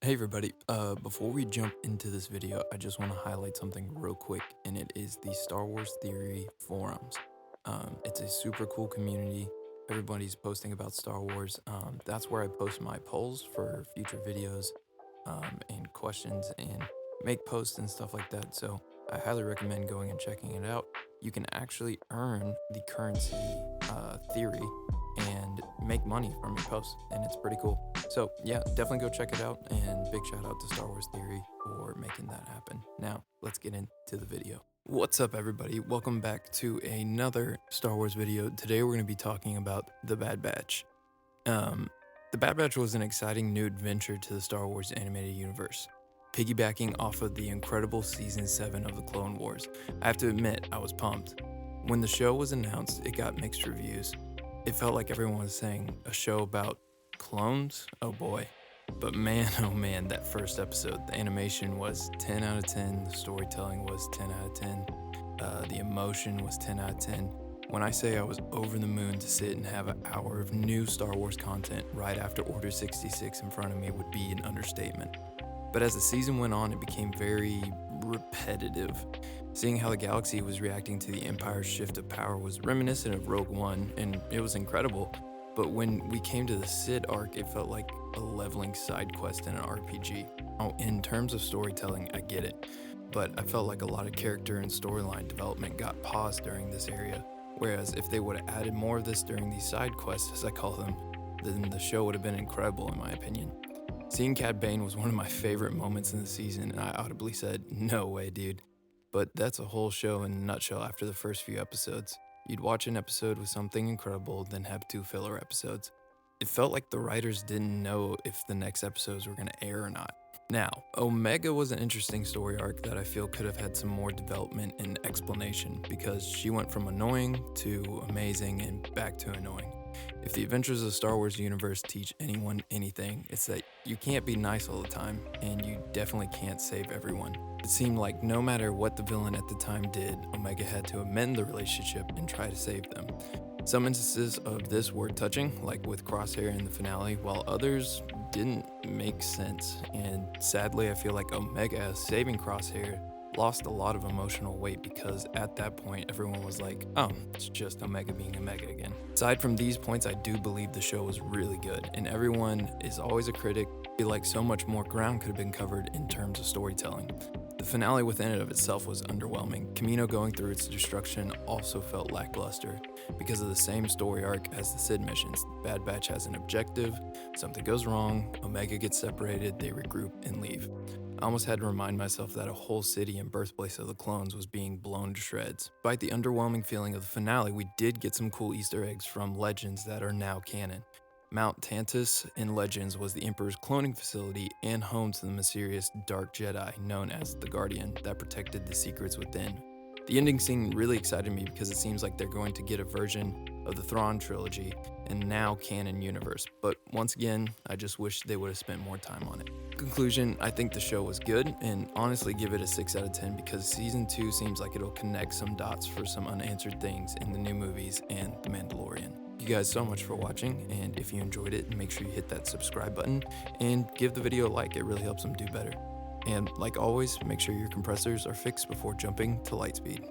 Hey everybody, before we jump into this video, I just want to highlight something real quick, and it is the Star Wars Theory forums. It's a super cool community. Everybody's posting about Star Wars. That's where I post my polls for future videos, and questions, and make posts and stuff like that. So I highly recommend going and checking it out. You can actually earn the currency theory and make money from your posts, and it's pretty cool. So yeah, definitely go check it out, and big shout out to Star Wars Theory for making that happen. Now, let's get into the video. What's up everybody? Welcome back to another Star Wars video. Today we're going to be talking about The Bad Batch. The Bad Batch was an exciting new adventure to the Star Wars animated universe, piggybacking off of the incredible Season 7 of the Clone Wars. I have to admit, I was pumped. When the show was announced, it got mixed reviews. It felt like everyone was saying, a show about clones? Oh boy. But man, oh man, that first episode, the animation was 10 out of 10, the storytelling was 10 out of 10, the emotion was 10 out of 10. When I say I was over the moon to sit and have an hour of new Star Wars content right after Order 66 in front of me would be an understatement. But as the season went on, it became very repetitive. Seeing how the galaxy was reacting to the Empire's shift of power was reminiscent of Rogue One, and it was incredible. But when we came to the Sid arc, it felt like a leveling side quest in an RPG. Oh, in terms of storytelling, I get it, but I felt like a lot of character and storyline development got paused during this area. Whereas if they would have added more of this during these side quests, as I call them, then the show would have been incredible in my opinion. Seeing Cad Bane was one of my favorite moments in the season, and I audibly said, no way, dude. But that's a whole show in a nutshell after the first few episodes. You'd watch an episode with something incredible, then have 2 filler episodes. It felt like the writers didn't know if the next episodes were going to air or not. Now, Omega was an interesting story arc that I feel could have had some more development and explanation, because she went from annoying to amazing and back to annoying. If the adventures of the Star Wars universe teach anyone anything, it's that you can't be nice all the time, and you definitely can't save everyone. It seemed like no matter what the villain at the time did, Omega had to amend the relationship and try to save them. Some instances of this were touching, like with Crosshair in the finale, while others didn't make sense, and sadly I feel like Omega saving Crosshair lost a lot of emotional weight, because at that point everyone was like, oh, it's just Omega being Omega again. Aside from these points, I do believe the show was really good, and everyone is always a critic. I feel like so much more ground could have been covered in terms of storytelling. The finale within it of itself was underwhelming. Kamino going through its destruction also felt lackluster because of the same story arc as the Sid missions. Bad Batch has an objective, something goes wrong, Omega gets separated, they regroup and leave. I almost had to remind myself that a whole city and birthplace of the clones was being blown to shreds. Despite the underwhelming feeling of the finale, we did get some cool Easter eggs from Legends that are now canon. Mount Tantus in Legends was the Emperor's cloning facility and home to the mysterious Dark Jedi known as the Guardian that protected the secrets within. The ending scene really excited me because it seems like they're going to get a version of the Thrawn trilogy and now canon universe, but once again, I just wish they would have spent more time on it. Conclusion, I think the show was good, and honestly give it a 6 out of 10 because season 2 seems like it'll connect some dots for some unanswered things in the new movies and The Mandalorian. Thank you guys so much for watching, and if you enjoyed it, make sure you hit that subscribe button and give the video a like. It really helps them do better. And like always, make sure your compressors are fixed before jumping to lightspeed.